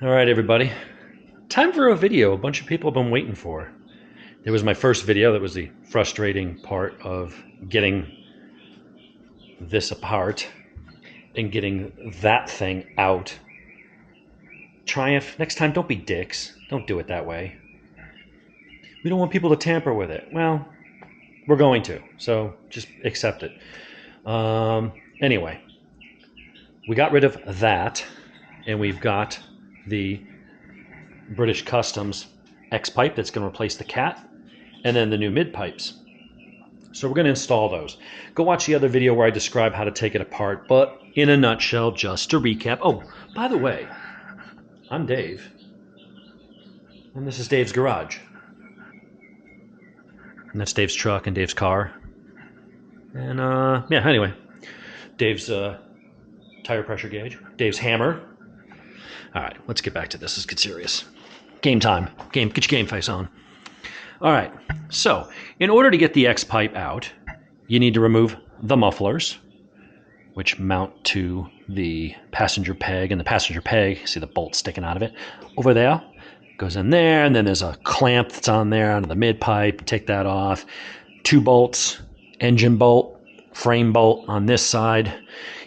All right, everybody. Time for a video a bunch of people have been waiting for. It was my first video. That was the frustrating part of getting this apart and getting that thing out. Triumph, next time, don't be dicks. Don't do it that way. We don't want people to tamper with it. Well, we're going to, so just accept it. Anyway, we got rid of that, and we've got the British Customs X pipe that's going to replace the cat, and then the new mid pipes. So we're going to install those. Go watch the other video where I describe how to take it apart, but in a nutshell, just to recap. Oh, by the way, I'm Dave, and this is Dave's garage. And that's Dave's truck and Dave's car. And yeah, anyway, Dave's tire pressure gauge, Dave's hammer. All right, let's get back to this. Let's get serious. Game time. Get your game face on. All right, so in order to get the X pipe out, you need to remove the mufflers, which mount to the passenger peg, and the passenger peg, see the bolt sticking out of it over there, goes in there, and then there's a clamp that's on there under the mid pipe. Take that off. 2 bolts, engine bolt, frame bolt on this side.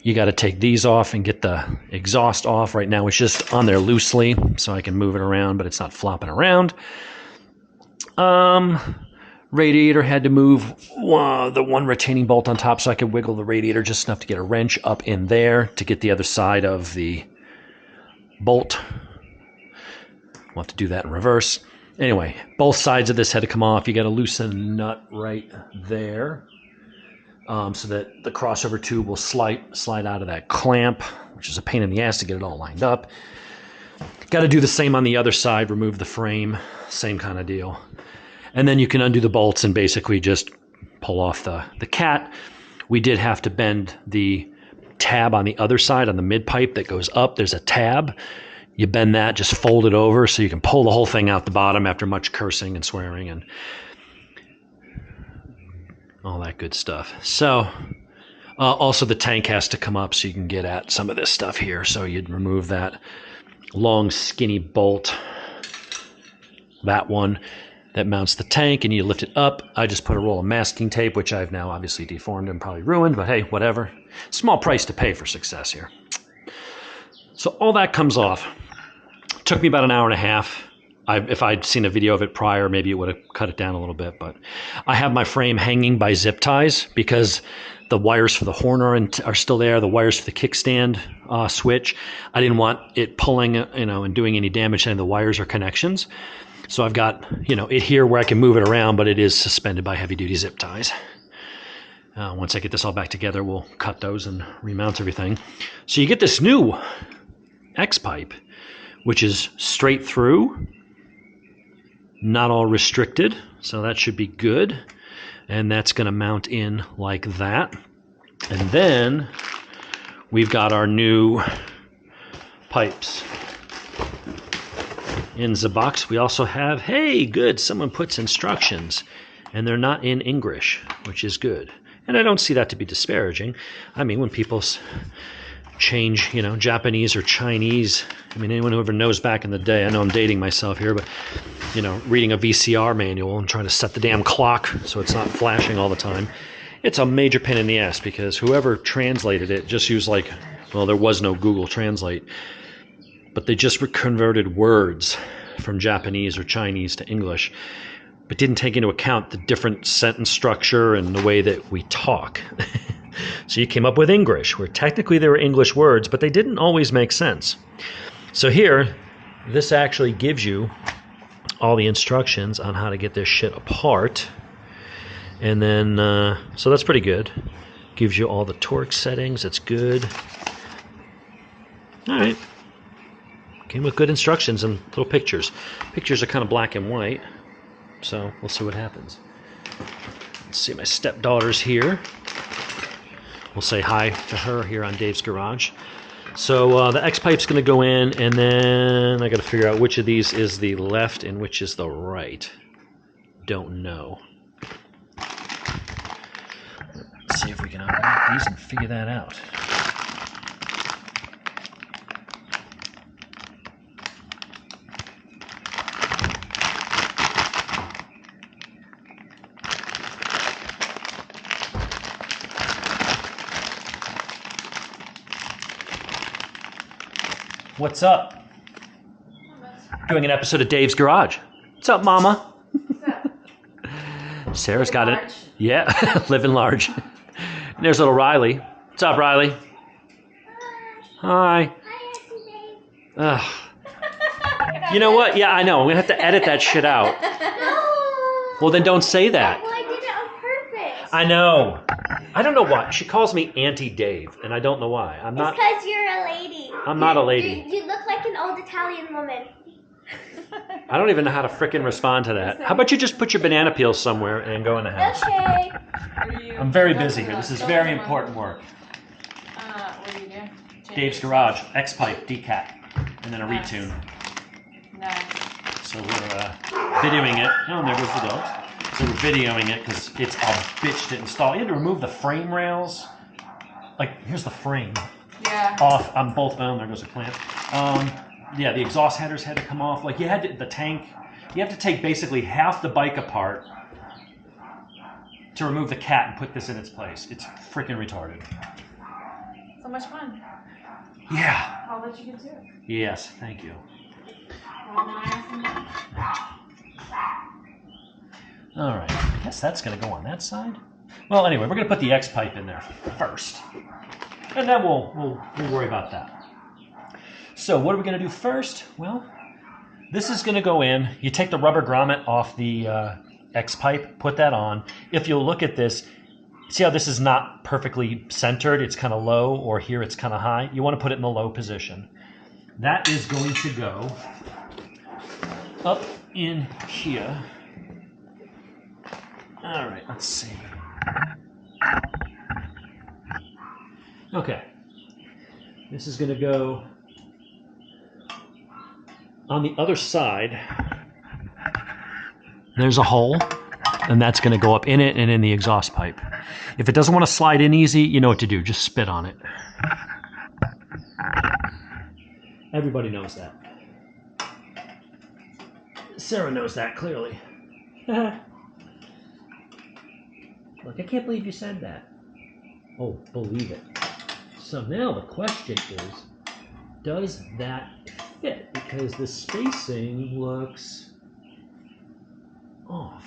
You got to take these off and get the exhaust off. Right now it's just on there loosely, so I can move it around, but it's not flopping around. Radiator had to move the one retaining bolt on top so I could wiggle the radiator just enough to get a wrench up in there to get the other side of the bolt. We'll have to do that in reverse. Anyway, both sides of this had to come off. You got to loosen a nut right there so that the crossover tube will slide out of that clamp, which is a pain in the ass to get it all lined up. Got to do the same on the other side, remove the frame, same kind of deal. And then you can undo the bolts and basically just pull off the cat. We did have to bend the tab on the other side on the mid pipe that goes up. There's a tab. You bend that, just fold it over so you can pull the whole thing out the bottom after much cursing and swearing and all that good stuff. So also the tank has to come up so you can get at some of this stuff here. So you'd remove that long skinny bolt, that one that mounts the tank, and you lift it up. I just put a roll of masking tape, which I've now obviously deformed and probably ruined, but hey, whatever. Small price to pay for success here. So all that comes off. Took me about an hour and a half. If I'd seen a video of it prior, maybe it would have cut it down a little bit, but I have my frame hanging by zip ties because the wires for the horn are still there, the wires for the kickstand switch. I didn't want it pulling, and doing any damage to any of the wires or connections. So I've got, it here where I can move it around, but it is suspended by heavy-duty zip ties. Once I get this all back together, we'll cut those and remount everything. So you get this new X pipe, which is straight through, not all restricted, so that should be good. And that's going to mount in like that. And then we've got our new pipes in the box. We also have, hey, good, someone puts instructions, and they're not in English, which is good. And I don't see that to be disparaging. I mean, when people change, Japanese or Chinese, anyone who ever knows back in the day, I know I'm dating myself here, but, reading a VCR manual and trying to set the damn clock so it's not flashing all the time, it's a major pain in the ass because whoever translated it just used there was no Google Translate, but they just converted words from Japanese or Chinese to English, but didn't take into account the different sentence structure and the way that we talk. So you came up with English, where technically they were English words, but they didn't always make sense. So here, this actually gives you all the instructions on how to get this shit apart. And then, so that's pretty good. Gives you all the torque settings. That's good. All right. Came with good instructions and little pictures. Pictures are kind of black and white, so we'll see what happens. Let's see, my stepdaughter's here. We'll say hi to her here on Dave's Garage. So the X pipe's going to go in, and then I got to figure out which of these is the left and which is the right. Don't know. Let's see if we can unwrap these and figure that out. What's up? Doing an episode of Dave's Garage. What's up, Mama? What's up? Sarah's got Living it. Yeah, living large. And there's little Rileigh. What's up, Rileigh? Hi. Ugh. You know what? Yeah, I know. I'm going to have to edit that shit out. No. Well, then don't say that. Well, I did it on purpose. I know. I don't know why. She calls me Auntie Dave, and I don't know why. I'm not. It's because you're a lady. I'm not a lady. You look like an old Italian woman. I don't even know how to frickin' respond to that. How about you just put your banana peels somewhere and go in the house? Okay. I'm very busy here. This is very important work. What do you do? Dave's Garage, X-Pipe, decat, and then a retune. Nice. So we're videoing it. Oh, and there goes the dog. So we're videoing it because it's a bitch to install. You had to remove the frame rails. Like, here's the frame Yeah. off on both. Oh, there goes a clamp. Yeah, the exhaust headers had to come off. Like, you had to, the tank. You have to take basically half the bike apart to remove the cat and put this in its place. It's freaking retarded. So much fun. Yeah. I'll let you get to it. Yes, thank you. All right, I guess that's going to go on that side. Well, anyway, we're going to put the X-pipe in there first, and then we'll worry about that. So what are we going to do first? Well, this is going to go in. You take the rubber grommet off the X-pipe, put that on. If you'll look at this, see how this is not perfectly centered? It's kind of low, or here it's kind of high. You want to put it in the low position. That is going to go up in here. All right, let's see. Okay. This is going to go on the other side. There's a hole, and that's going to go up in it and in the exhaust pipe. If it doesn't want to slide in easy, you know what to do. Just spit on it. Everybody knows that. Sarah knows that clearly. Look, I can't believe you said that. Oh, believe it. So now the question is, does that fit? Because the spacing looks off.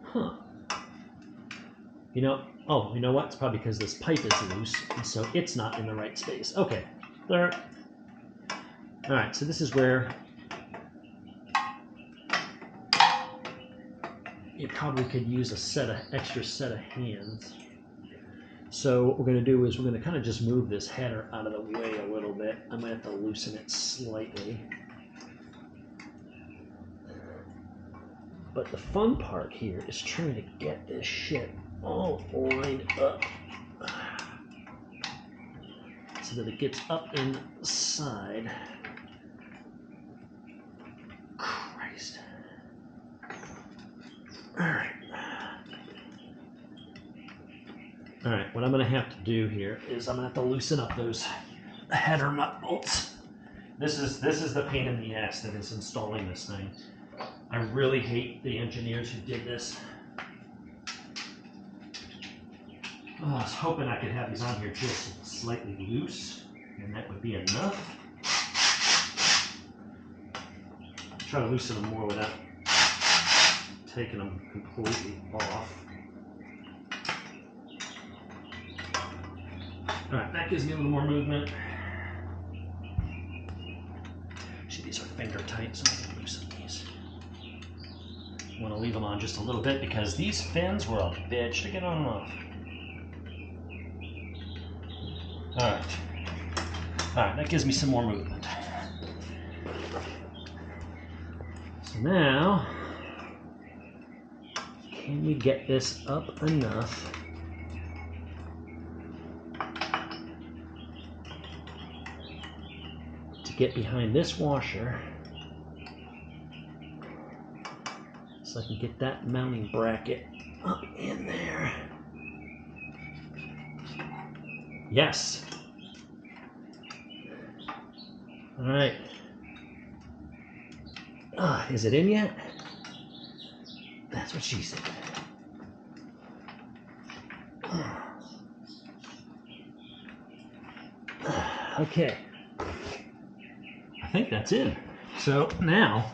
Huh. You know what? It's probably because this pipe is loose, and so it's not in the right space. Okay. There. All right, so this is where you probably could use extra set of hands. So what we're going to do is we're going to kind of just move this header out of the way a little bit. I'm going to have to loosen it slightly. But the fun part here is trying to get this shit all lined up so that it gets up inside. Christ. All right, what I'm going to have to do here is I'm going to have to loosen up those header nut bolts. This is the pain in the ass that is installing this thing. I really hate the engineers who did this. Oh, I was hoping I could have these on here just slightly loose, and that would be enough. Try to loosen them more without taking them completely off. All right, that gives me a little more movement. See, these are finger tight, so I can loosen these. I want to leave them on just a little bit because these fins were a bitch to get on and off. All right, that gives me some more movement. So now, can we get this up enough to get behind this washer so I can get that mounting bracket up in there? Yes. All right. Is it in yet? That's what she said. Okay. I think that's in. So now,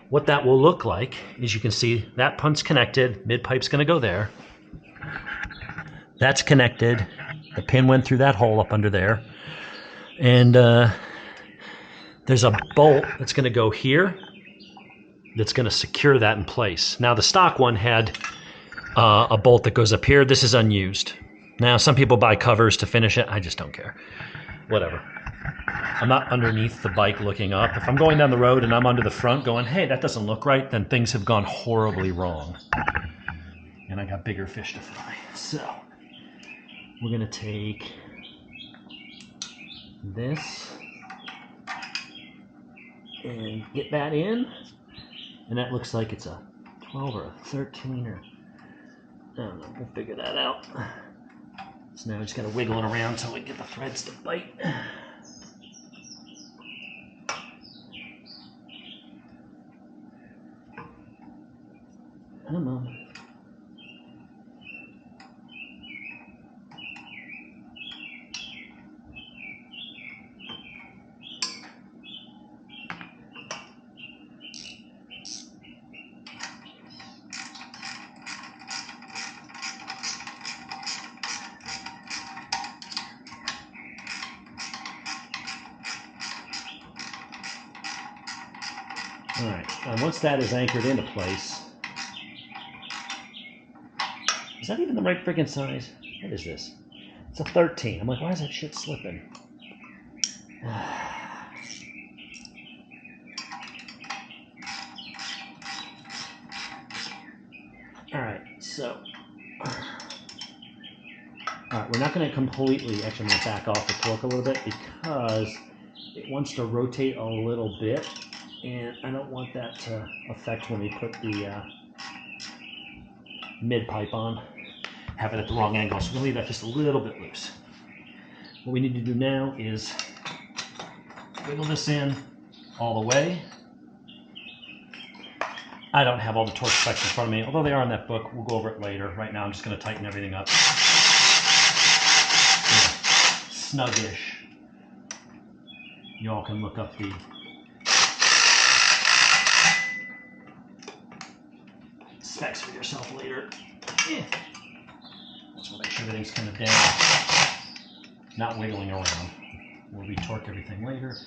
what that will look like is you can see that punt's connected, mid pipe's gonna go there. That's connected. The pin went through that hole up under there. And there's a bolt that's gonna go here that's gonna secure that in place. Now the stock one had a bolt that goes up here. This is unused. Now some people buy covers to finish it. I just don't care. Whatever. I'm not underneath the bike looking up. If I'm going down the road and I'm under the front going, hey, that doesn't look right, then things have gone horribly wrong. And I got bigger fish to fry. So we're gonna take this and get that in. And that looks like it's a 12 or a 13 or, I don't know, we'll figure that out. So now we just gotta wiggle it around until we get the threads to bite. Come on. All right, and once that is anchored into place, is that even the right freaking size? What is this? It's a 13. I'm like, why is that shit slipping? All right, so, all right, we're not going to completely, actually I'm going to back off the torque a little bit because it wants to rotate a little bit, and I don't want that to affect when we put the mid pipe on, have it at the wrong angle. So we're gonna leave that just a little bit loose. What we need to do now is wiggle this in all the way. I don't have all the torque specs in front of me, although they are in that book. We'll go over it later. Right now I'm just gonna tighten everything up. Snuggish. You all can look up the specs for yourself later. Just want to make sure everything's kind of down, not wiggling around. We'll retorque everything later.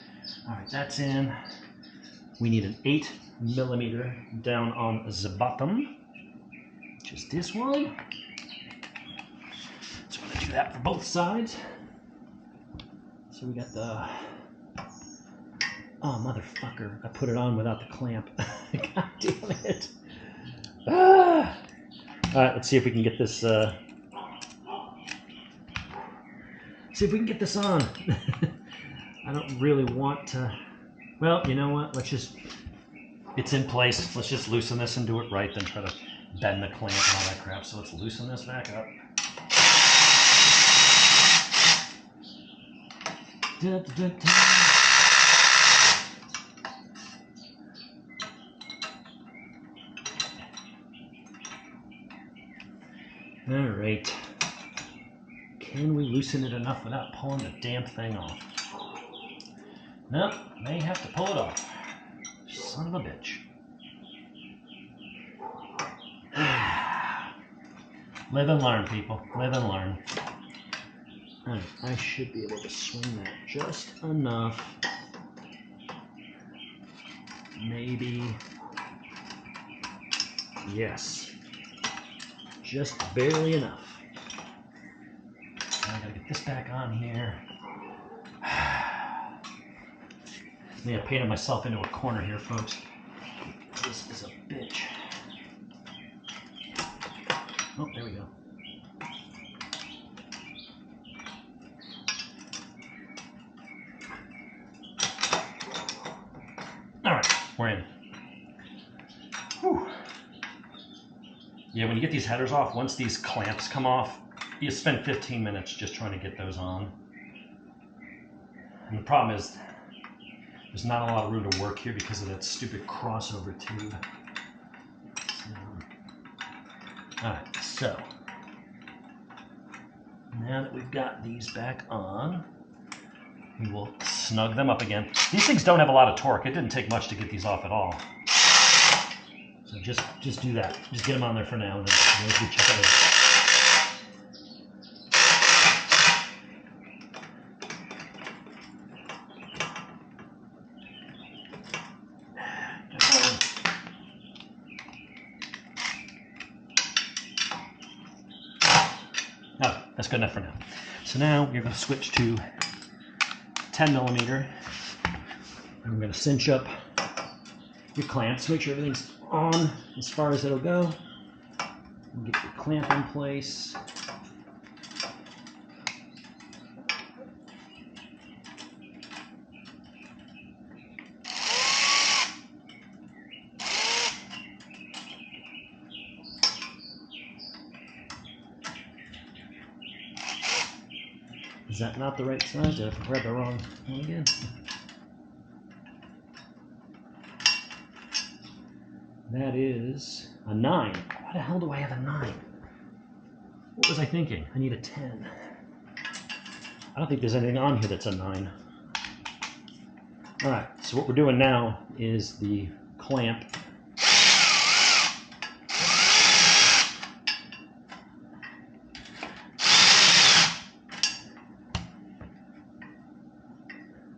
All right, that's in. We need an 8mm down on the bottom, which is this one. So we're gonna do that for both sides. So we got the, oh motherfucker, I put it on without the clamp. God damn it. Ah. All right, let's see if we can get this. See if we can get this on. I don't really want to. Well, you know what? Let's just. It's in place. Let's just loosen this and do it right, then try to bend the clamp and all that crap. So let's loosen this back up. Da, da, da, da. All right. Can we loosen it enough without pulling the damn thing off? No, may have to pull it off. Son of a bitch. Live and learn, people. Live and learn. All right, I should be able to swing that just enough. Maybe. Yes. Just barely enough. Now I gotta get this back on here. Man, I painted myself into a corner here, folks. This is a bitch. Oh, there we go. All right, we're in. Whew. Yeah, when you get these headers off, once these clamps come off, you spend 15 minutes just trying to get those on. And the problem is, there's not a lot of room to work here because of that stupid crossover tube. Alright, so now that we've got these back on, we will snug them up again. These things don't have a lot of torque. It didn't take much to get these off at all. So just do that. Just get them on there for now, and then we check it out. Oh, that's good enough for now. So now you're going to switch to 10 millimeter. And we're going to cinch up your clamps. Make sure everything's on as far as it'll go. And get your clamp in place. Is that not the right size? Did I grab the wrong one again? That is a 9. Why the hell do I have a 9? What was I thinking? I need a 10. I don't think there's anything on here that's a 9. Alright, so what we're doing now is the clamp.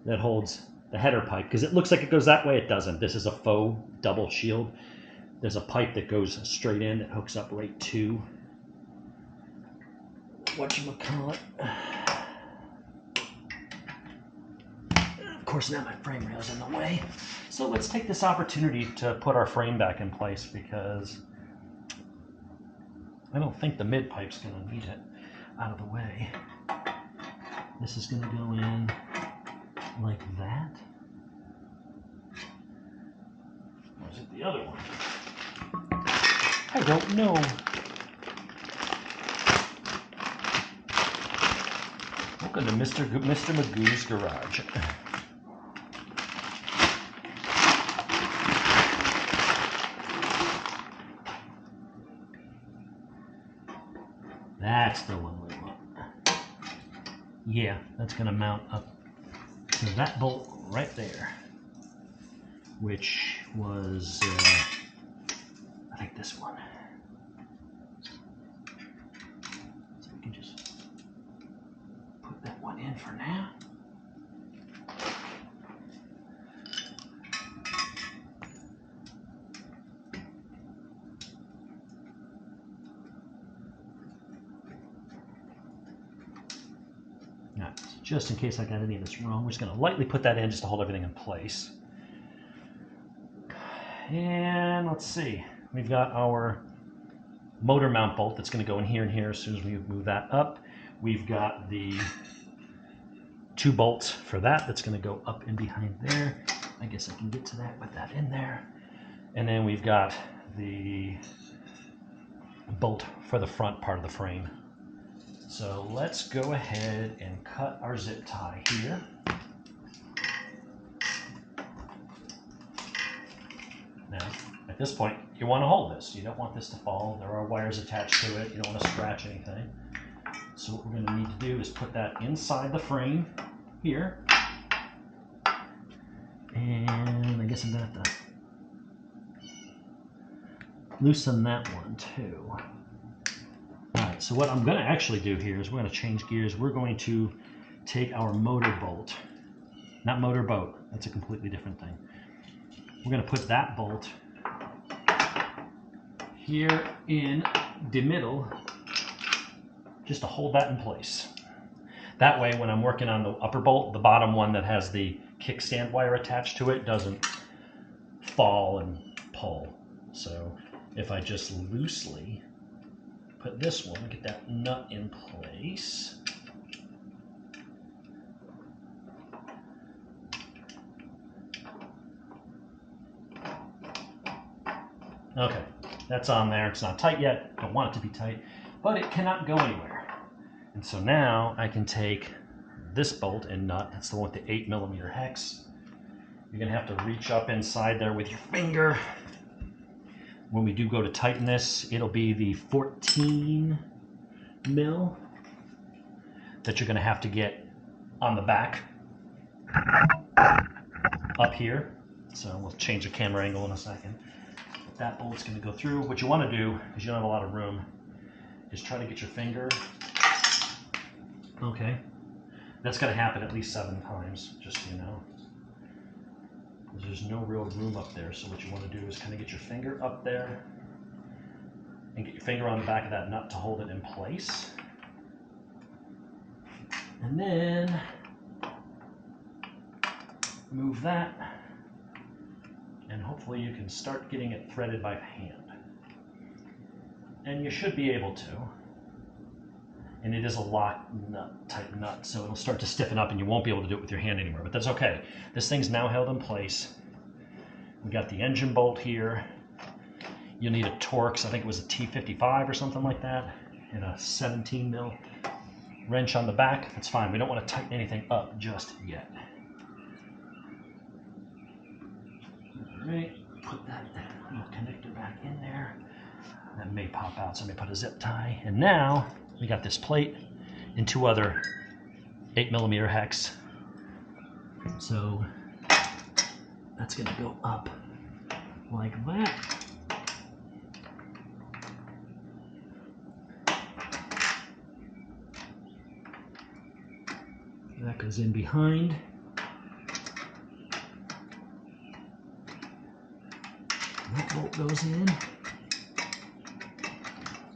That holds the header pipe, because it looks like it goes that way. It doesn't. This is a faux double shield. There's a pipe that goes straight in that hooks up right to whatchamacallit. Of course, now my frame rail is in the way. So let's take this opportunity to put our frame back in place, because I don't think the mid pipe's going to need it out of the way. This is going to go in like that. Or is it the other one? I don't know. Welcome to Mr. Magoo's garage. That's the one we want. Yeah, that's going to mount up to that bolt right there, which was, I think this one. So we can just put that one in for now. Now, just in case I got any of this wrong, we're just going to lightly put that in just to hold everything in place. And let's see, we've got our motor mount bolt that's going to go in here and here as soon as we move that up. We've got the 2 bolts for that that's going to go up and behind there. I guess I can get to that with that in there. And then we've got the bolt for the front part of the frame. So let's go ahead and cut our zip tie here. Now, at this point, you want to hold this. You don't want this to fall. There are wires attached to it. You don't want to scratch anything. So what we're going to need to do is put that inside the frame here. And I guess I'm going to have to loosen that one too. Alright, so what I'm going to actually do here is we're going to change gears. We're going to take our motor bolt, not motor boat, that's a completely different thing. We're going to put that bolt here in the middle just to hold that in place. That way when I'm working on the upper bolt, the bottom one that has the kickstand wire attached to it doesn't fall and pull. So if I just loosely put this one, get that nut in place. Okay, that's on there. It's not tight yet. Don't want it to be tight, but it cannot go anywhere. And so now I can take this bolt and nut. That's the one with the 8mm hex. You're gonna have to reach up inside there with your finger. When we do go to tighten this, it'll be the 14 mil that you're going to have to get on the back. up here. So we'll change the camera angle in a second. But that bolt's going to go through. What you want to do, because you don't have a lot of room, is try to get your finger. Okay. That's going to happen at least 7 times, just so you know. There's no real room up there. So what you want to do is kind of get your finger up there and get your finger on the back of that nut to hold it in place. And then move that, and hopefully you can start getting it threaded by hand. And you should be able to. And it is a lock nut type nut, so it'll start to stiffen up and you won't be able to do it with your hand anymore, but that's okay. This thing's now held in place. We got the engine bolt here. You'll need a Torx, I think it was a T55 or something like that, and a 17 mil wrench on the back. That's fine. We don't want to tighten anything up just yet. All right, put that little connector back in there. That may pop out, so let me put a zip tie. And now we got this plate and 2 other 8mm hex. So that's going to go up like that. That goes in behind. That bolt goes in.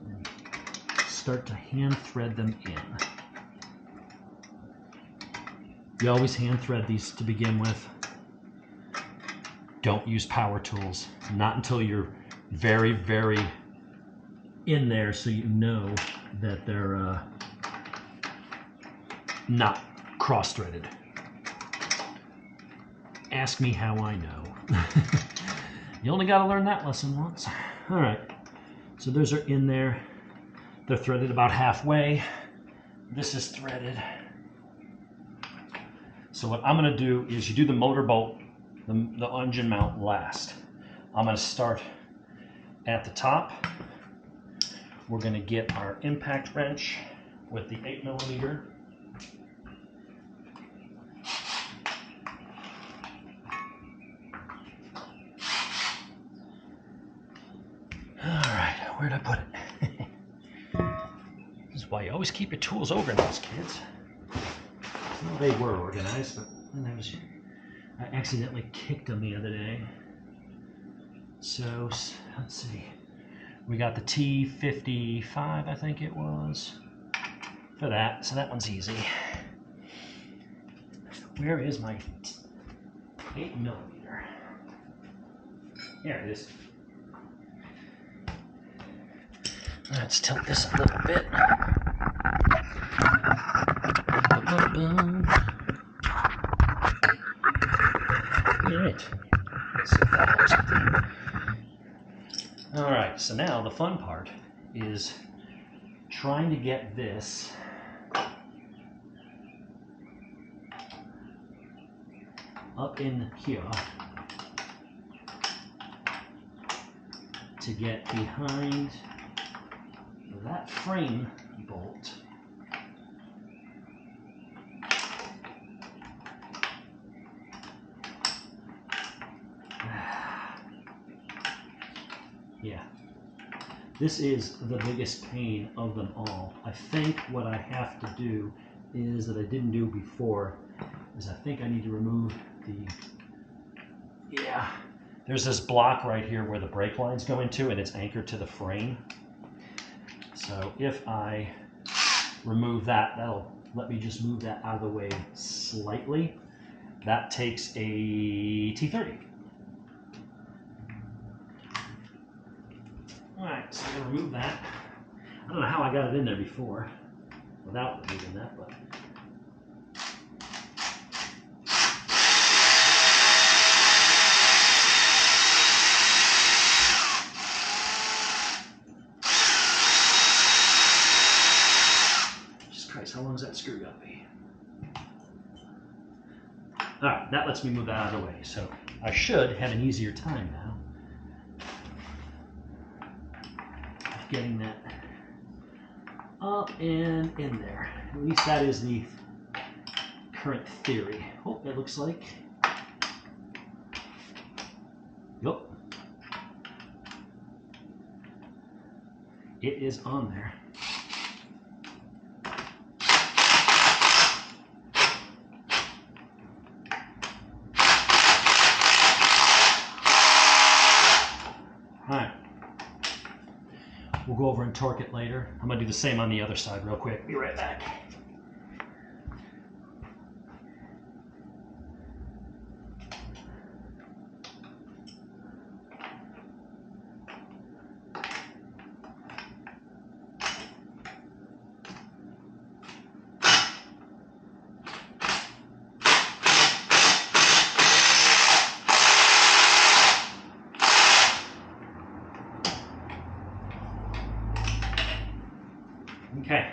And start to hand thread them in. You always hand thread these to begin with. Don't use power tools. Not until you're very, very in there, so you know that they're not cross-threaded. Ask me how I know. You only got to learn that lesson once. All right, so those are in there. They're threaded about halfway. This is threaded. So what I'm going to do is you do the motor bolt, the engine mount last. I'm going to start at the top. We're going to get our impact wrench with the 8mm. Where'd I put it? This is why you always keep your tools organized, kids. Well, they were organized, but then I accidentally kicked them the other day. So, let's see. We got the T55, I think it was, for that. So that one's easy. Where is my 8mm? There it is. Let's tilt this a little bit. Alright. Let's see if that helps with that. Alright, so now the fun part is trying to get this up in here to get behind that frame bolt. Yeah, this is the biggest pain of them all. I think what I have to do is that I didn't do before is I think I need to remove there's this block right here where the brake lines go into, and it's anchored to the frame. So if I remove that, that'll let me just move that out of the way slightly. That takes a T30. All right, so I'm gonna remove that. I don't know how I got it in there before without removing that, but. How long is that screw gonna be? All right, that lets me move that out of the way. So I should have an easier time now of getting that up and in there. At least that is the current theory. Oh, it looks like It is on there. Alright. We'll go over and torque it later. I'm going to do the same on the other side real quick. Be right back. Okay,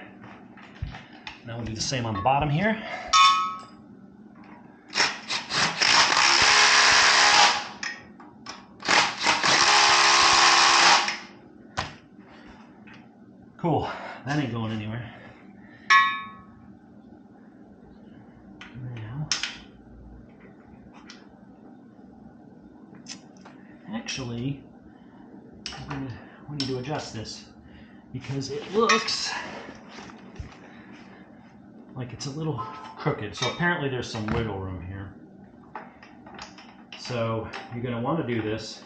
now we'll do the same on the bottom here. Cool, that ain't going anywhere. Now, actually, we need to adjust this because it looks like it's a little crooked. So apparently there's some wiggle room here. So you're going to want to do this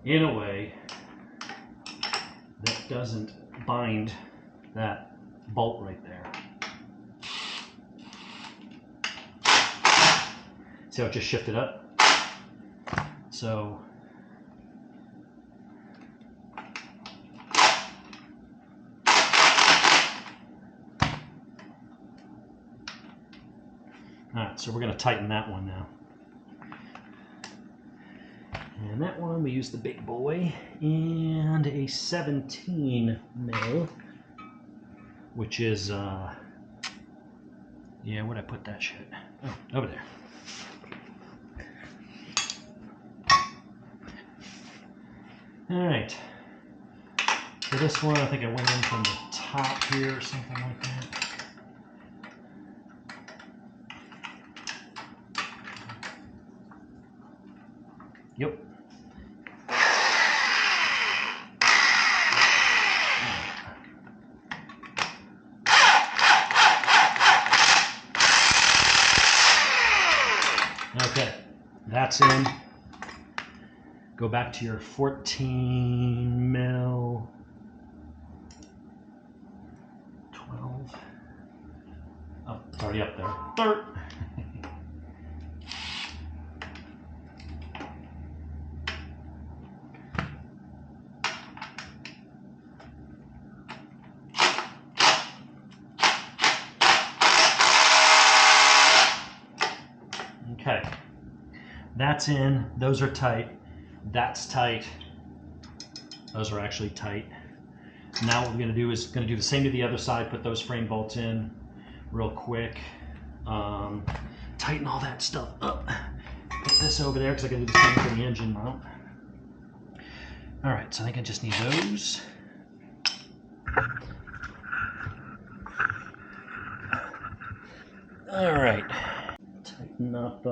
in a way that doesn't bind that bolt right there. See how it just shifted up? So alright, so we're going to tighten that one now. And that one we use the big boy and a 17 mil, which is yeah, where'd I put that shit? Oh, over there. Alright. For this one, I think I went in from the top here or something like that. Yep. Okay, that's in. Go back to your 14 mil, 12. Oh, it's already up there. 13. Okay, that's in. Those are tight. That's tight. Those are actually tight. Now what we're going to do is going to do the same to the other side. Put those frame bolts in real quick. Tighten all that stuff up. Put this over there because I got to do the same for the engine mount. All right, so I think I just need those. All right. Tighten up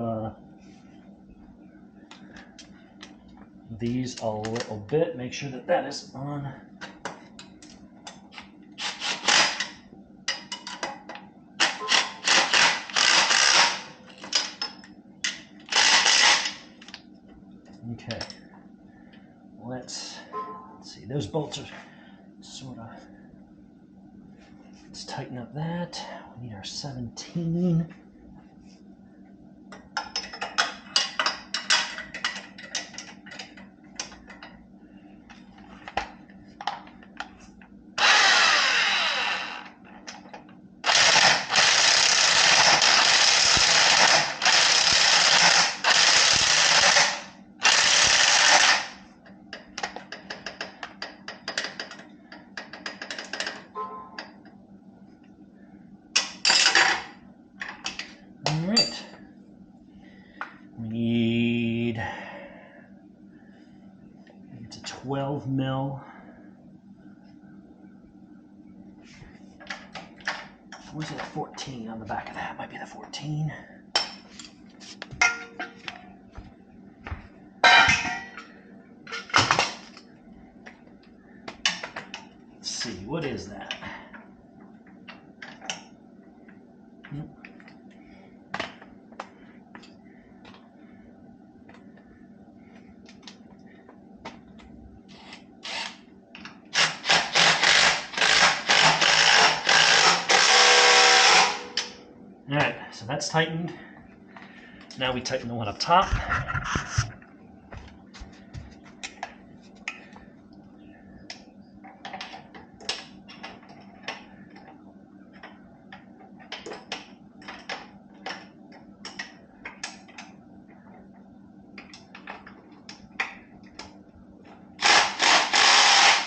these a little bit. Make sure that that is on. Okay. Let's see. Those bolts are sort of. Let's tighten up that. We need our 17. All right. We need, it's a 12 mil. Where's that 14 on the back of that? Might be the 14. All right, so that's tightened. Now we tighten the one up top.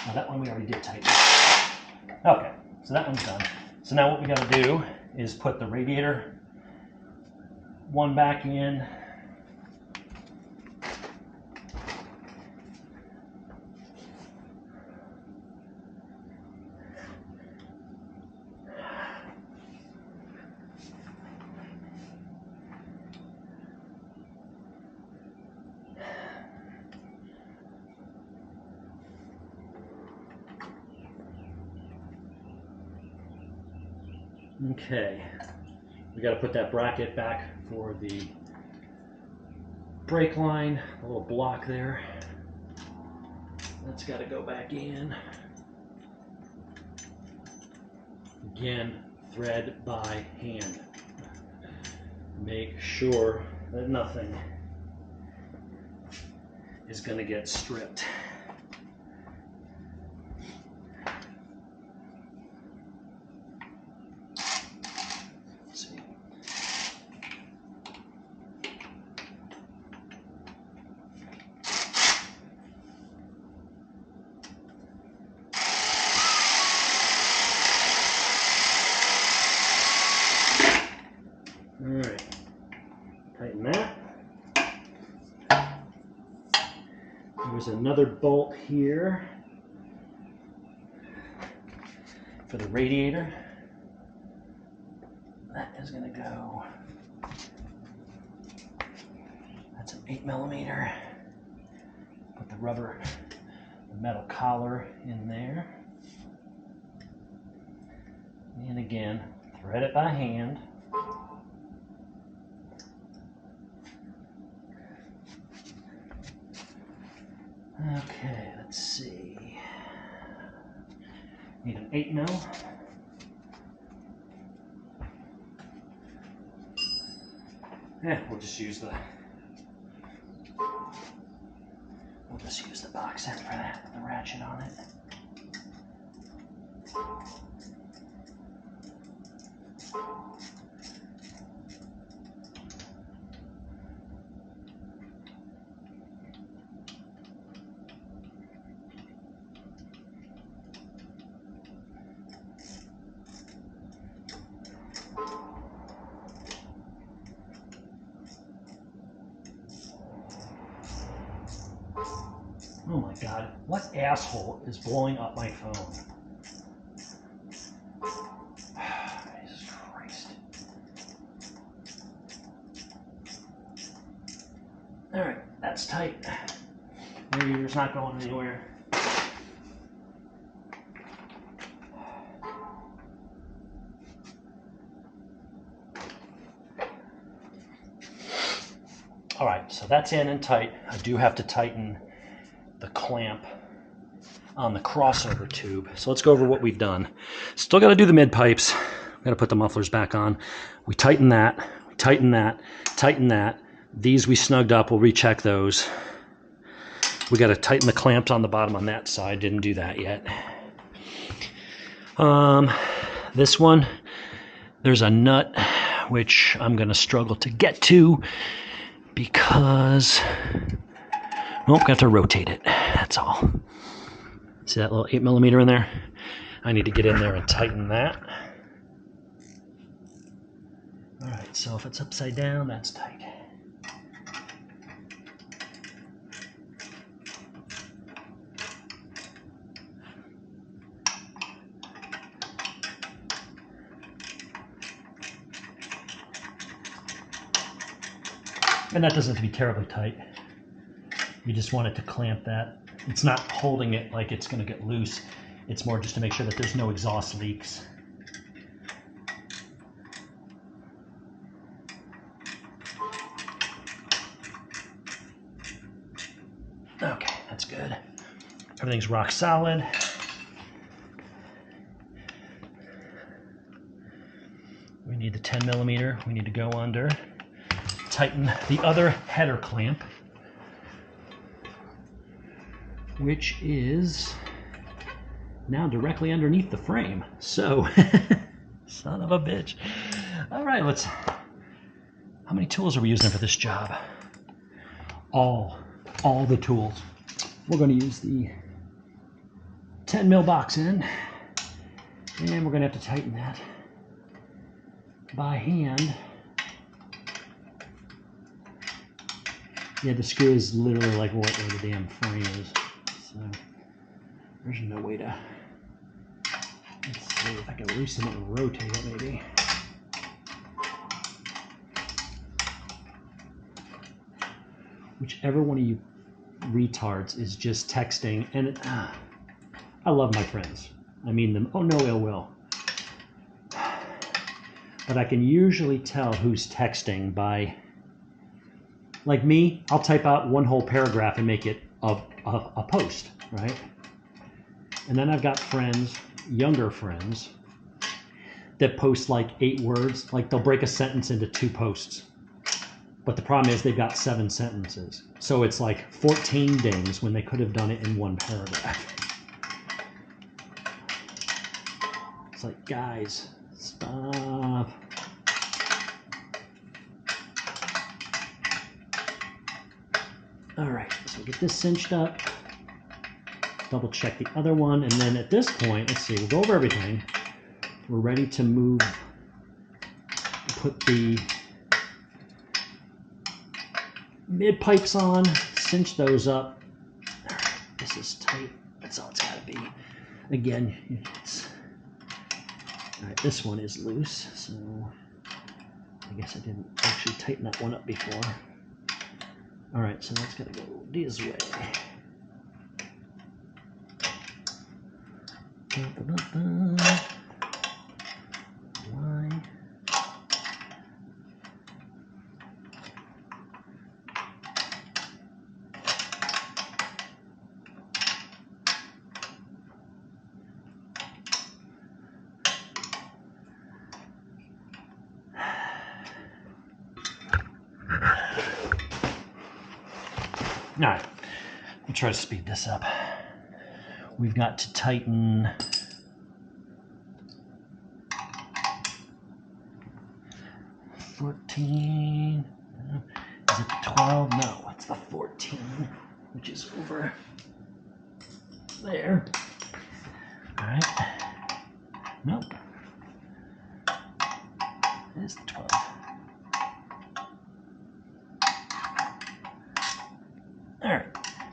Now that one we already did tighten. Okay, so that one's done. So now what we got to do is put the radiator one back in. Okay, we got to put that bracket back for the brake line, a little block there. That's got to go back in. Again, thread by hand. Make sure that nothing is going to get stripped. Alright, tighten that. There's another bolt here for the radiator. That is going to go, that's an 8mm. Put the rubber, the metal collar in there. And again, thread it by hand. Okay, let's see. Need an 8mm. Yeah, we'll just use the box end for that with the ratchet on it. Oh my God, what asshole is blowing up my phone? Jesus Christ. All right, that's tight. Radiator's not going anywhere. All right, so that's in and tight. I do have to tighten the clamp on the crossover tube. So let's go over what we've done. Still got to do the mid pipes. Got to put the mufflers back on. We tighten that, tighten that, tighten that. These we snugged up. We'll recheck those. We got to tighten the clamps on the bottom on that side. Didn't do that yet. This one, there's a nut which I'm going to struggle to get to because well, got to rotate it, that's all. See that little 8mm in there? I need to get in there and tighten that. All right, so if it's upside down, that's tight. And that doesn't have to be terribly tight. You just want it to clamp that. It's not holding it like it's going to get loose. It's more just to make sure that there's no exhaust leaks. Everything's rock solid. We need the 10 millimeter. We need to go under. Tighten the other header clamp, which is now directly underneath the frame. So, son of a bitch. All right, how many tools are we using for this job? All the tools. We're going to use the 10 mil box end, and we're going to have to tighten that by hand. Yeah, the screw is literally like right where the damn frame is. So there's no way to. Let's see if I can loosen it and rotate it maybe. Whichever one of you retards is just texting, and I love my friends. I mean them. Oh, no ill will. But I can usually tell who's texting by, like me, I'll type out one whole paragraph and make it a post, right? And then I've got friends, younger friends, that post like 8 words. Like they'll break a sentence into 2 posts. But the problem is they've got 7 sentences. So it's like 14 dings when they could have done it in 1 paragraph. It's like, guys, stop. All right, so get this cinched up. Double check the other one. And then at this point, let's see, we'll go over everything. We're ready to move, put the mid pipes on, cinch those up. All right, this is tight. That's all it's got to be. Again, all right, this one is loose, so I guess I didn't actually tighten that one up before. All right, so that's got to go this way. Line. All right, we'll try to speed this up. We've got to tighten 14. Is it the 12? No, it's the 14, which is over there. All right. Nope. It is the 12. All right.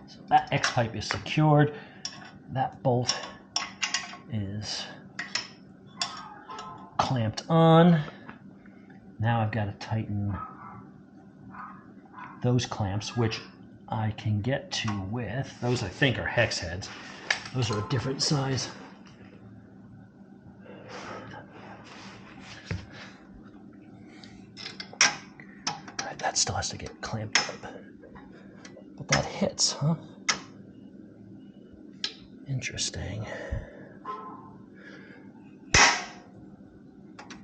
So that X pipe is secured. That bolt is clamped on. Now I've got to tighten those clamps, which I can get to with, those I think are hex heads. Those are a different size. All right, that still has to get clamped up. But that hits, huh? Interesting.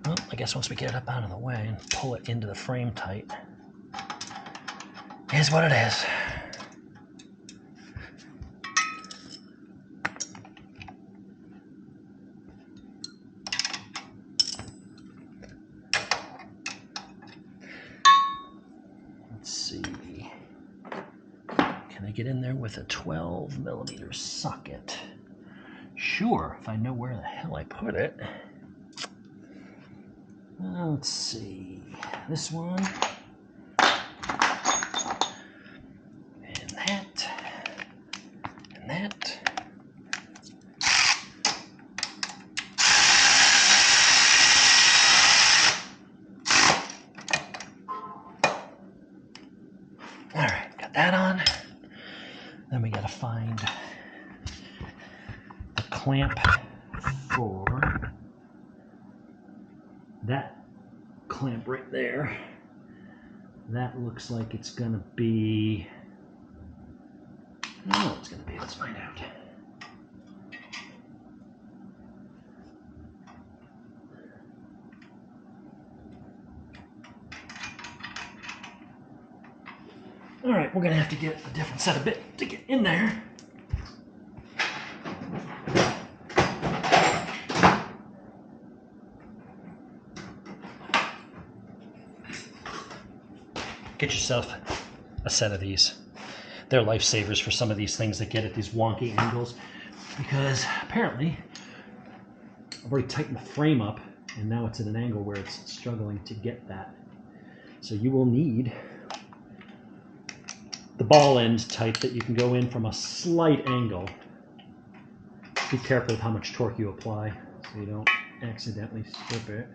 Well, I guess once we get it up out of the way and pull it into the frame tight, is what it is. Let's see. Can I get in there with a 12 millimeter socket? Sure, if I know where the hell I put it. Let's see. This one. And that. And that. All right, got that on. Then we got to find the clamp for that clamp right there. That looks like it's going to be, I don't know what it's going to be. Let's find out. All right, we're gonna have to get a different set of bit to get in there. Get yourself a set of these. They're lifesavers for some of these things that get at these wonky angles, because apparently I've already tightened the frame up and now it's at an angle where it's struggling to get that. So you will need the ball end type that you can go in from a slight angle. Be careful with how much torque you apply so you don't accidentally strip it.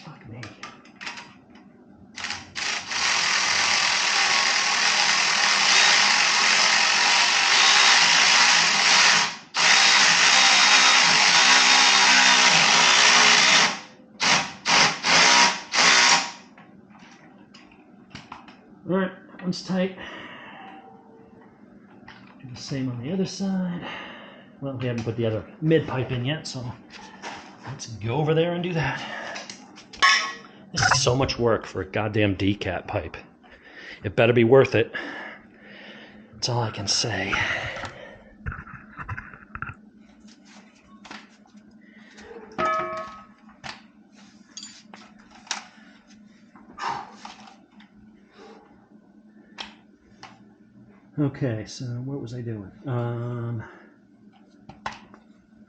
Fuck me. All right, that one's tight. Do the same on the other side. Well, we haven't put the other mid pipe in yet, so let's go over there and do that. This is so much work for a goddamn decat pipe. It better be worth it. That's all I can say. Okay, so what was I doing?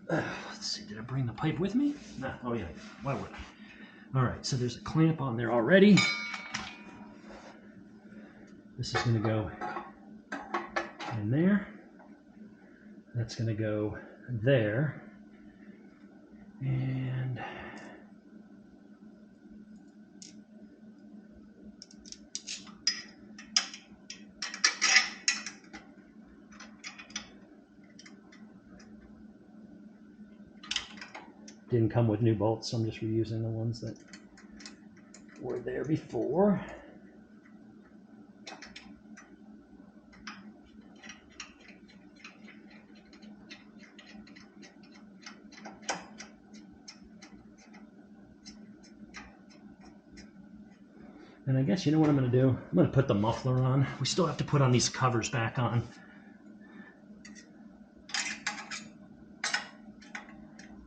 Let's see, did I bring the pipe with me? No, oh yeah, why would I? All right, so there's a clamp on there already. This is gonna go in there. That's gonna go there. And didn't come with new bolts, so I'm just reusing the ones that were there before. And I guess you know what I'm going to do? I'm going to put the muffler on. We still have to put on these covers back on.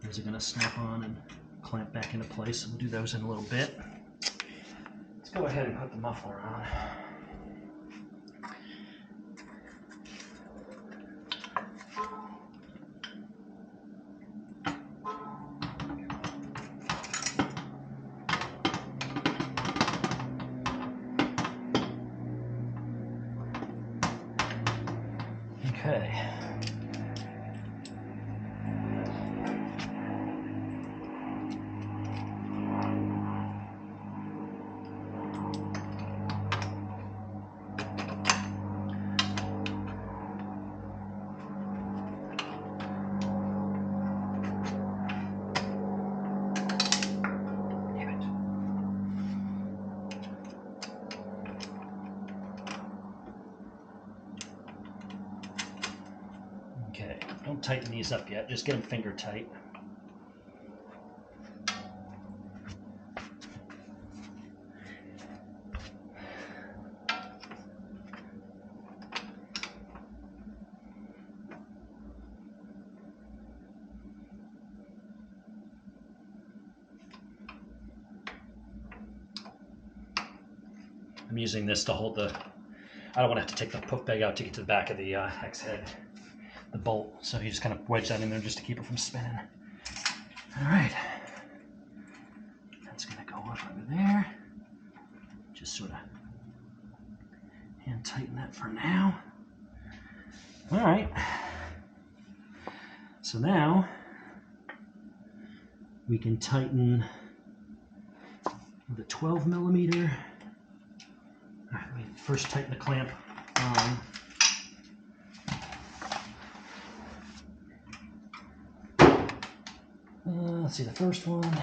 Those are going to snap on and clamp back into place. So we'll do those in a little bit. Let's go ahead and put the muffler on. Okay. Okay, don't tighten these up yet, just get them finger tight. I'm using this to hold the, I don't want to have to take the poke bag out to get to the back of the hex head, the bolt. So you just kind of wedge that in there just to keep it from spinning. All right. That's going to go up over there. Just sort of hand tighten that for now. All right. So now we can tighten with a 12 millimeter. All right, let me first tighten the clamp on. Let's see, the first one,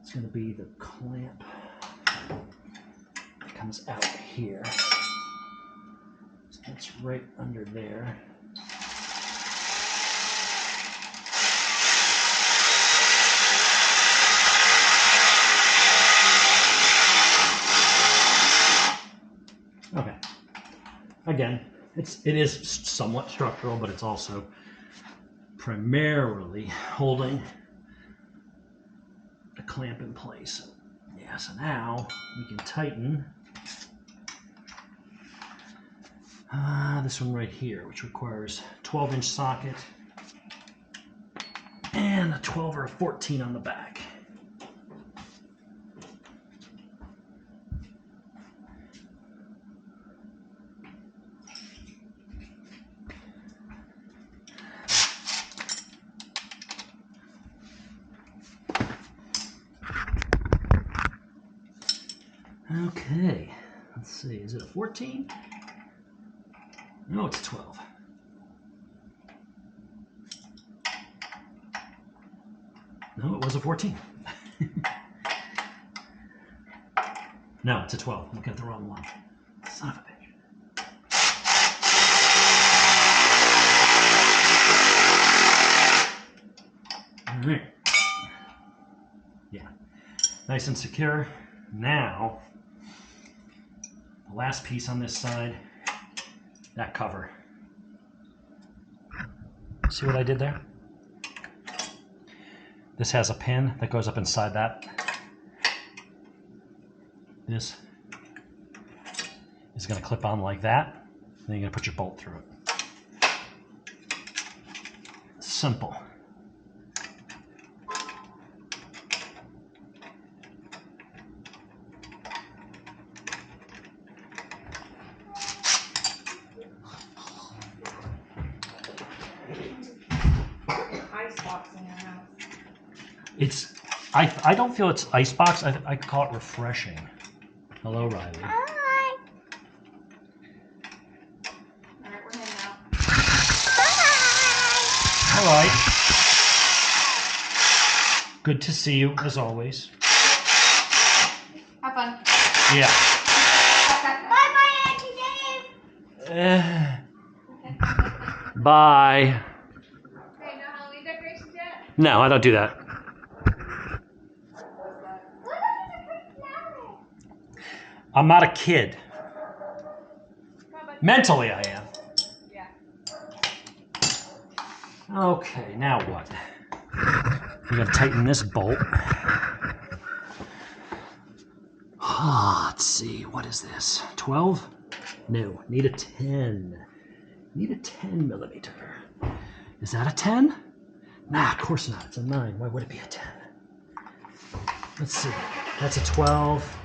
it's going to be the clamp that comes out here. So That's right under there. Okay. Again, it is somewhat structural, but it's also primarily holding the clamp in place. Yeah, so now we can tighten this one right here, which requires 12-inch socket and a 12 or a 14 on the back. Okay, let's see, is it a 14? No, it's a 12. No, it was a 14. No, it's a 12. I'm looking at the wrong one. Son of a bitch. All right. Yeah, nice and secure. Now, the last piece on this side, that cover. See what I did there? This has a pin that goes up inside that. This is going to clip on like that. Then you're going to put your bolt through it. Simple. Icebox in your house. It's, I don't feel it's icebox. I call it refreshing. Hello, Rileigh. Hi. Alright, we're heading out. All right. Good to see you, as always. Have fun. Yeah. Bye, Auntie Dave. Bye. Okay, no Halloween decorations yet? No, I don't do that. Look at the pretty flower. I'm not a kid. Come on, bud. Mentally, I am. Yeah. Okay, now what? We're going to tighten this bolt. Let's see, what is this? 12? No, need a 10. Need a 10 millimeter. Is that a 10? Nah, of course not. It's a 9. Why would it be a 10? Let's see. That's a 12.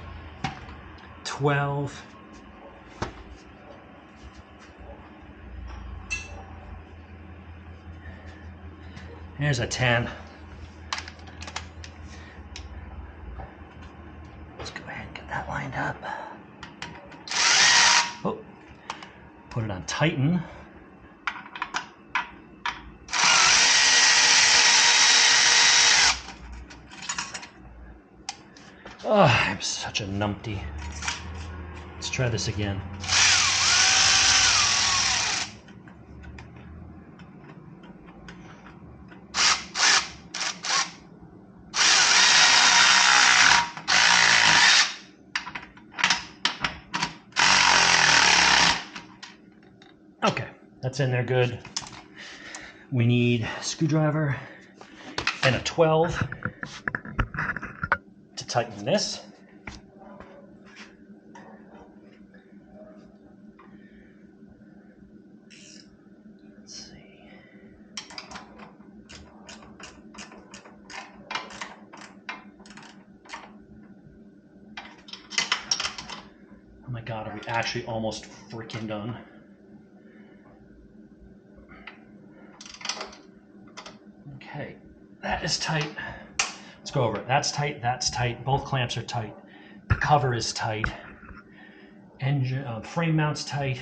12. Here's a 10. Let's go ahead and get that lined up. Oh, put it on tighten. Oh, I'm such a numpty. Let's try this again. Okay, that's in there good. We need a screwdriver and a 12 to tighten this. Let's see. Oh my God, are we actually almost freaking done? Okay, that is tight. Let's go over it. That's tight, that's tight. Both clamps are tight. The cover is tight. Engine, frame mount's tight.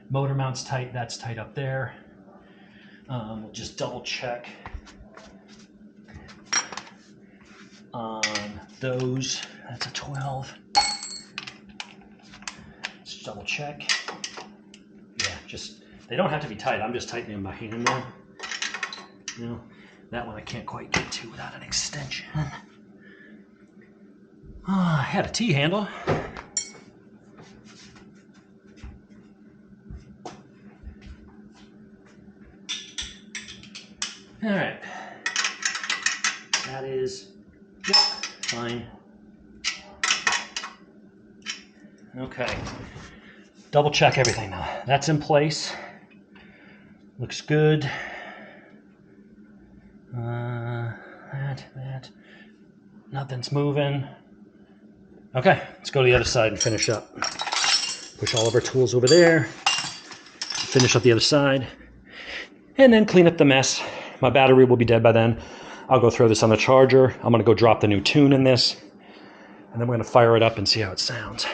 Motor mount's tight. That's tight up there. We'll just double check on those. That's a 12. Let's double check. Just, they don't have to be tight. I'm just tightening them by hand now. You know, that one I can't quite get to without an extension. I had a T-handle. All right, that is, yep, fine. Okay, double check everything now. That's in place. Looks good. That. Nothing's moving. Okay, let's go to the other side and finish up. Push all of our tools over there. Finish up the other side. And then clean up the mess. My battery will be dead by then. I'll go throw this on the charger. I'm gonna go drop the new tune in this. And then we're gonna fire it up and see how it sounds.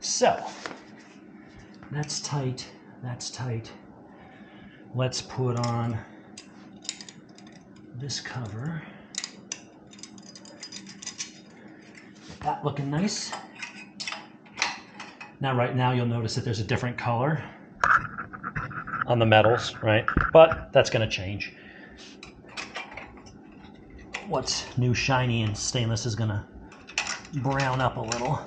So, that's tight, that's tight. Let's put on this cover. That looking nice. Now, right now, you'll notice that there's a different color on the metals, right? But that's gonna change. What's new shiny and stainless is gonna brown up a little.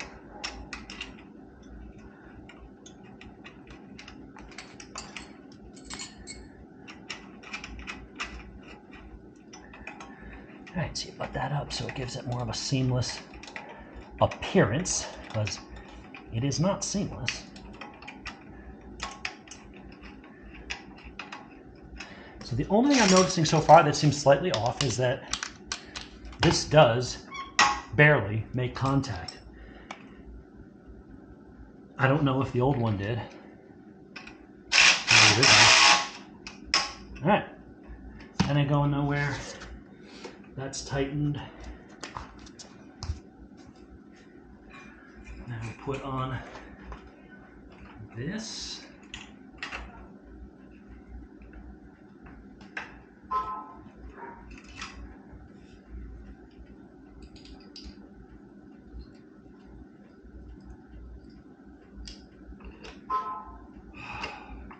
All right, so you butt that up so it gives it more of a seamless appearance, because it is not seamless. So the only thing I'm noticing so far that seems slightly off is that this does barely make contact. I don't know if the old one did. All right, that ain't going nowhere. That's tightened. Now we put on this.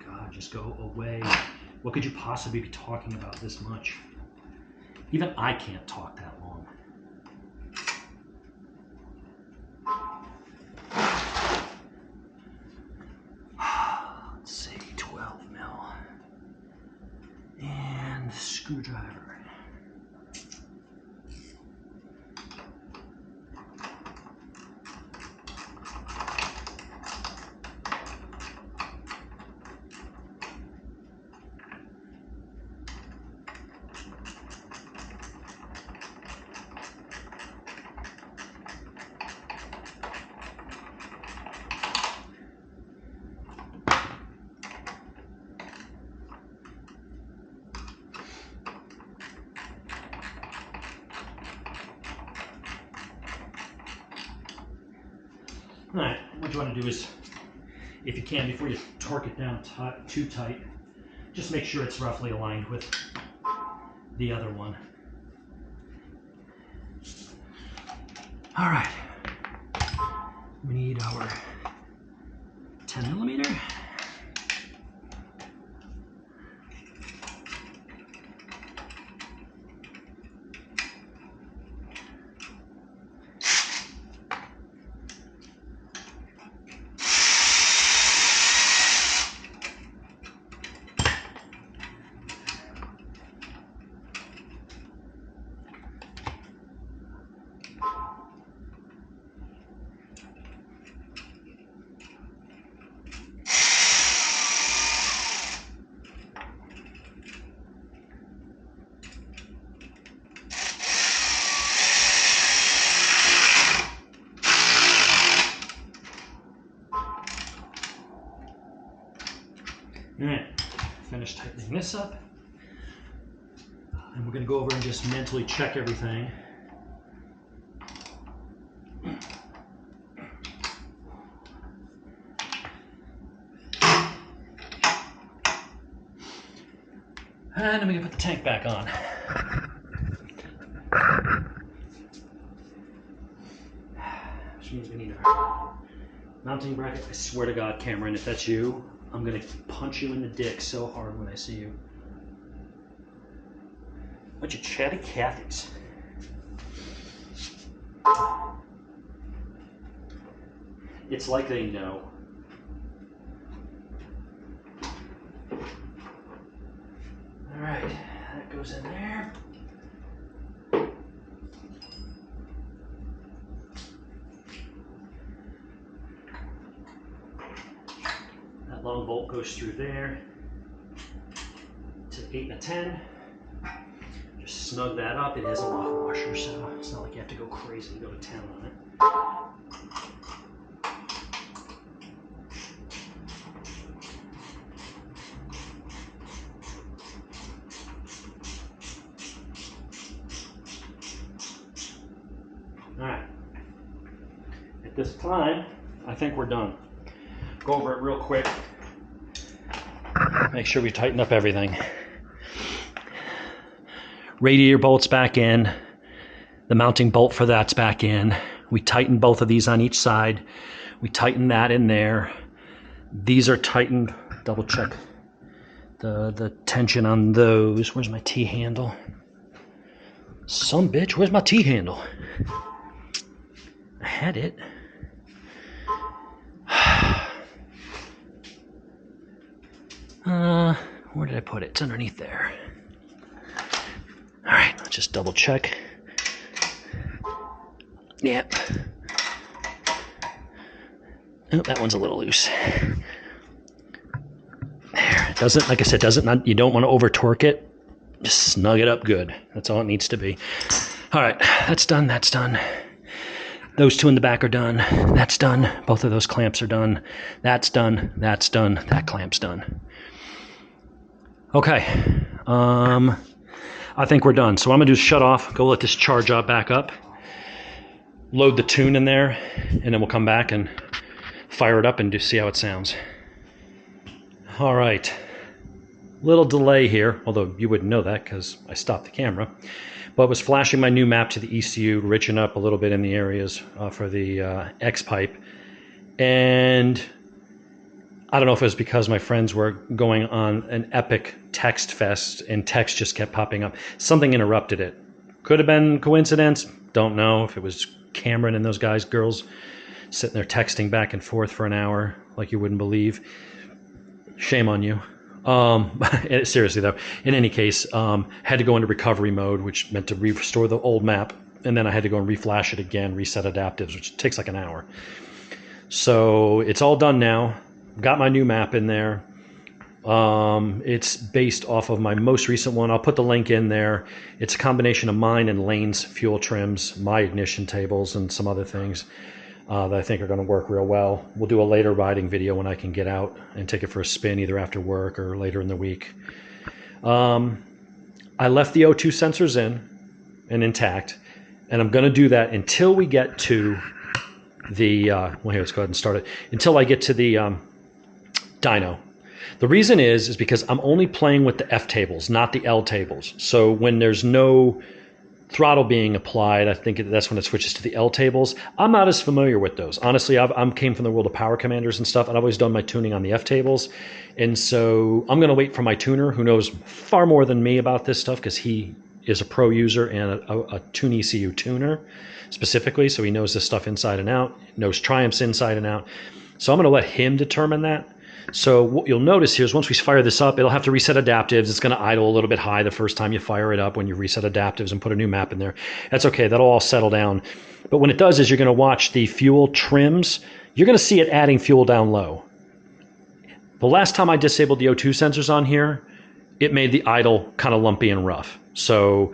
God, just go away. What could you possibly be talking about this much? Even I can't talk that long. Let's see, 12 mil. And screwdriver. All right, what you want to do is, if you can, before you torque it down too tight, just make sure it's roughly aligned with the other one. All right, we need our 10 millimeter. All right, finish tightening this up. And we're gonna go over and just mentally check everything. And then we can put the tank back on. Which means we need a mounting bracket. I swear to God, Cameron, if that's you, I'm gonna punch you in the dick so hard when I see you. Bunch of chatty Cathys. It's like they know. All right, that goes in there. That long bolt goes through there to 8 and a 10. Just snug that up. It is a lock washer, so it's not like you have to go crazy and go to town on it. All right. At this time, I think we're done. Go over it real quick. Make sure we tighten up everything. Radiator bolt's back in. The mounting bolt for that's back in. We tightened both of these on each side. We tightened that in there. These are tightened. Double check the tension on those. Where's my T-handle? Some bitch, where's my T-handle? I had it. Where did I put it? It's underneath there. All right, let's just double check. Yep. Oh, that one's a little loose. There. It doesn't, like I said, you don't want to over torque it. Just snug it up good. That's all it needs to be. All right, that's done. That's done. Those two in the back are done. That's done. Both of those clamps are done. That's done. That's done. That clamp's done. Okay. I think we're done. So what I'm gonna do is shut off, go let this charge up back up, load the tune in there, and then we'll come back and fire it up and see how it sounds. All right. Little delay here, although you wouldn't know that because I stopped the camera, but was flashing my new map to the ECU, riching up a little bit in the areas for the X-pipe. And I don't know if it was because my friends were going on an epic text fest and text just kept popping up. Something interrupted it. Could have been coincidence. Don't know if it was Cameron and those girls sitting there texting back and forth for an hour like you wouldn't believe. Shame on you. Seriously though, in any case, had to go into recovery mode, which meant to restore the old map. And then I had to go and reflash it again, reset adaptives, which takes like an hour. So it's all done now. Got my new map in there. It's based off of my most recent one. I'll put the link in there. It's a combination of mine and Lane's fuel trims, my ignition tables, and some other things that I think are going to work real well. We'll do a later riding video when I can get out and take it for a spin either after work or later in the week. I left the O2 sensors in and intact, and I'm going to do that until we get to the, well, here, let's go ahead and start it. Until I get to the dyno. The reason is because I'm only playing with the F tables, not the L tables. So when there's no throttle being applied, I think that's when it switches to the L tables. I'm not as familiar with those. Honestly, I'm came from the world of power commanders and stuff, and I've always done my tuning on the F tables. And so I'm going to wait for my tuner, who knows far more than me about this stuff, because he is a pro user and a Tune ECU tuner specifically. So he knows this stuff inside and out, knows Triumphs inside and out. So I'm going to let him determine that. So what you'll notice here is once we fire this up, it'll have to reset adaptives. It's going to idle a little bit high the first time you fire it up when you reset adaptives and put a new map in there. That's okay. That'll all settle down. But when it does is you're going to watch the fuel trims. You're going to see it adding fuel down low. The last time I disabled the O2 sensors on here, it made the idle kind of lumpy and rough. So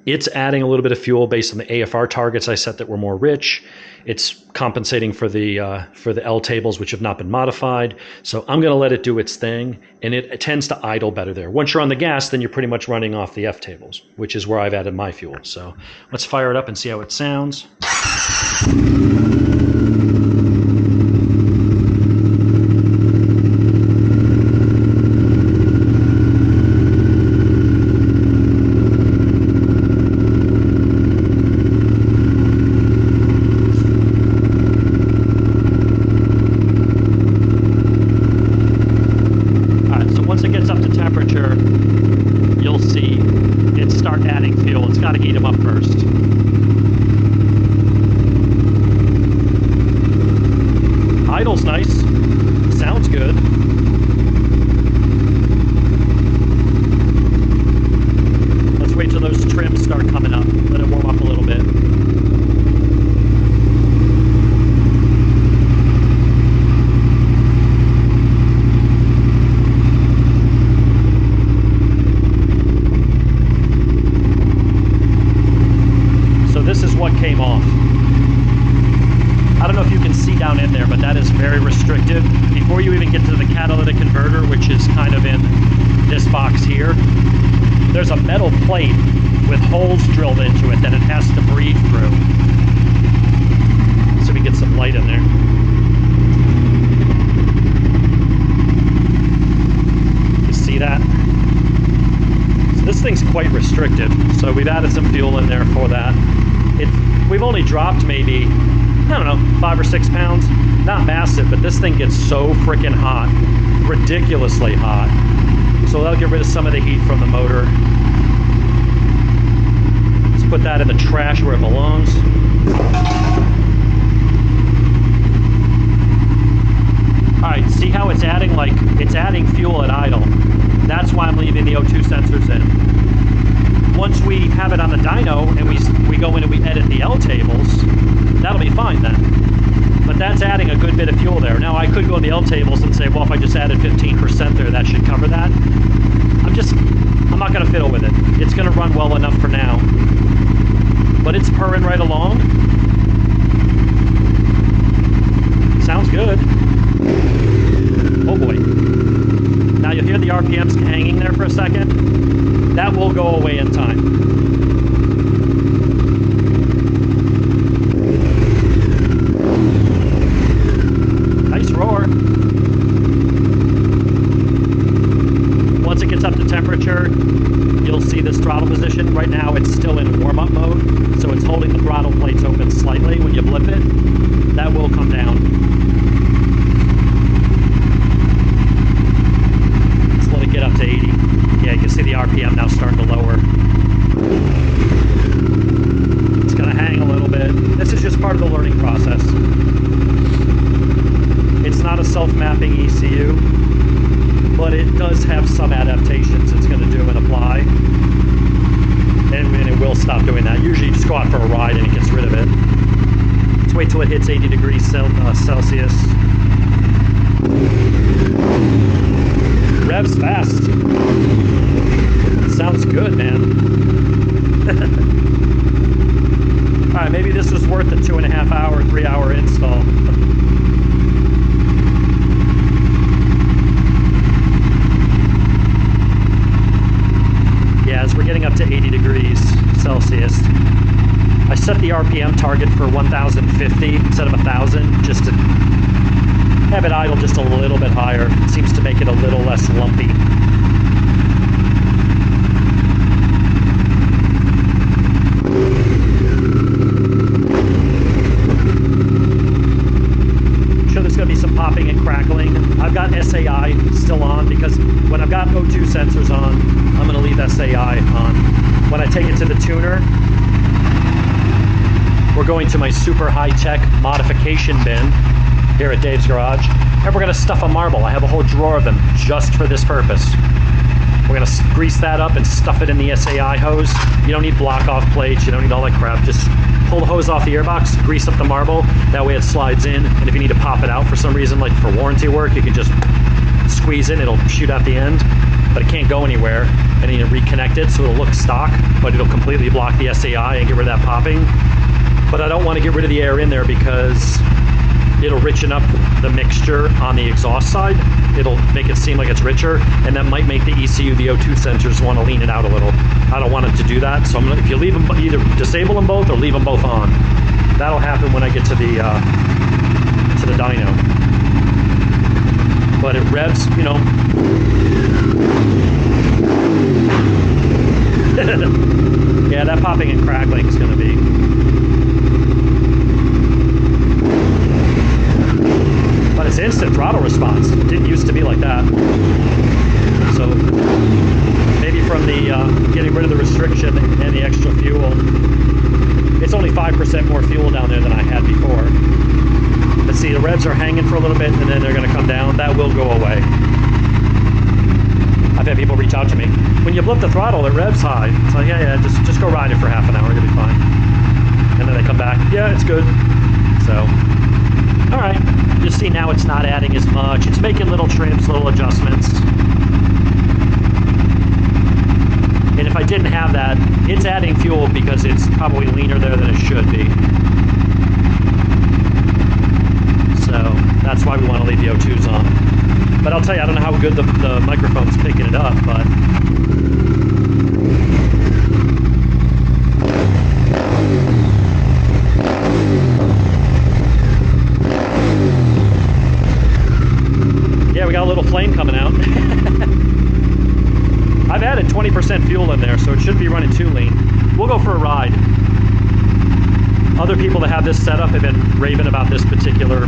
it's adding a little bit of fuel based on the AFR targets I set that were more rich. It's compensating for the L tables, which have not been modified. So I'm going to let it do its thing, and it tends to idle better there. Once you're on the gas, then you're pretty much running off the F tables, which is where I've added my fuel. So let's fire it up and see how it sounds. Idle's nice. Sounds good. Let's wait till those trims start coming up. Let it warm up a little bit. So this is what came off. I don't know if you can see down in there, but that is very restrictive. Before you even get to the catalytic converter, which is kind of in this box here, there's a metal plate with holes drilled into it that it has to breathe through. So we get some light in there. You see that? So this thing's quite restricted. So we've added some fuel in there for that. We've only dropped maybe, I don't know, 5 or 6 pounds. Not massive, but this thing gets so freaking hot. Ridiculously hot. So that'll get rid of some of the heat from the motor. Let's put that in the trash where it belongs. Alright, see how it's adding fuel at idle. That's why I'm leaving the O2 sensors in. Once we have it on the dyno and we go in and we edit the L tables, that'll be fine then. But that's adding a good bit of fuel there. Now I could go in the L tables and say, well, if I just added 15% there, that should cover that. I'm not gonna fiddle with it. It's gonna run well enough for now. But it's purring right along. Sounds good. Oh boy. Now you'll hear the RPMs hanging there for a second. That will go away in time. Nice roar. Once it gets up to temperature, you'll see this throttle position. Right now it's still in warm-up mode, so it's holding the throttle plates open slightly. When you blip it, that will come down. Let's let it get up to 80. Yeah, you can see the RPM now starting to lower. It's gonna hang a little bit. This is just part of the learning process. It's not a self-mapping ECU, but it does have some adaptations it's gonna do and apply. And it will stop doing that. Usually you just go out for a ride and it gets rid of it. Let's wait till it hits 80 degrees Celsius. Revs fast. Sounds good, man. Alright, maybe this was worth the 2.5 hour, 3 hour install. Yeah, as we're getting up to 80 degrees Celsius, I set the RPM target for 1050 instead of 1000, just to have it idle just a little bit higher. It seems to make it a little less lumpy. I'm sure there's going to be some popping and crackling. I've got SAI still on because when I've got O2 sensors on, I'm going to leave SAI on. When I take it to the tuner, we're going to my super high-tech modification bin here at Dave's Garage, and we're going to stuff a marble. I have a whole drawer of them just for this purpose. We're going to grease that up and stuff it in the SAI hose. You don't need block-off plates, you don't need all that crap. Just pull the hose off the airbox, grease up the marble, that way it slides in, and if you need to pop it out for some reason, like for warranty work, you can just squeeze it, it'll shoot out the end, but it can't go anywhere, and you need to reconnect it so it'll look stock, but it'll completely block the SAI and get rid of that popping. But I don't want to get rid of the air in there because it'll richen up the mixture on the exhaust side. It'll make it seem like it's richer, and that might make the ECU, the O2 sensors, want to lean it out a little. I don't want it to do that, so if you leave them, either disable them both or leave them both on. That'll happen when I get to the dyno. But it revs, you know. Yeah, that popping and crackling is going to be. But it's instant throttle response. It didn't used to be like that. So maybe from the getting rid of the restriction and the extra fuel, it's only 5% more fuel down there than I had before. But see, the revs are hanging for a little bit and then they're going to come down, that will go away. I've had people reach out to me. When you blip the throttle, it revs high. It's like, yeah, just go ride it for half an hour, you'll be fine. And then they come back, yeah, it's good. So, all right. You see now it's not adding as much. It's making little trims, little adjustments. And if I didn't have that, it's adding fuel because it's probably leaner there than it should be. So that's why we want to leave the O2s on. But I'll tell you, I don't know how good the microphone's picking it up, but yeah, we got a little flame coming out. I've added 20% fuel in there, so it should be running too lean. We'll go for a ride. Other people that have this setup have been raving about this particular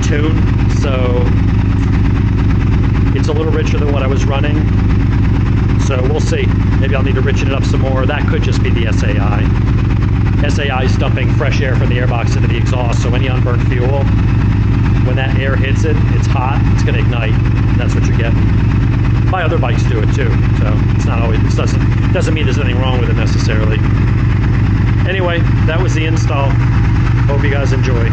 tune, so it's a little richer than what I was running. So we'll see. Maybe I'll need to richen it up some more. That could just be the SAI. SAI is dumping fresh air from the airbox into the exhaust, so any unburnt fuel, when that air hits it, it's hot, it's going to ignite, and that's what you're getting. My other bikes do it too, so it's not always, it doesn't mean there's anything wrong with it necessarily. Anyway, that was the install. Hope you guys enjoy.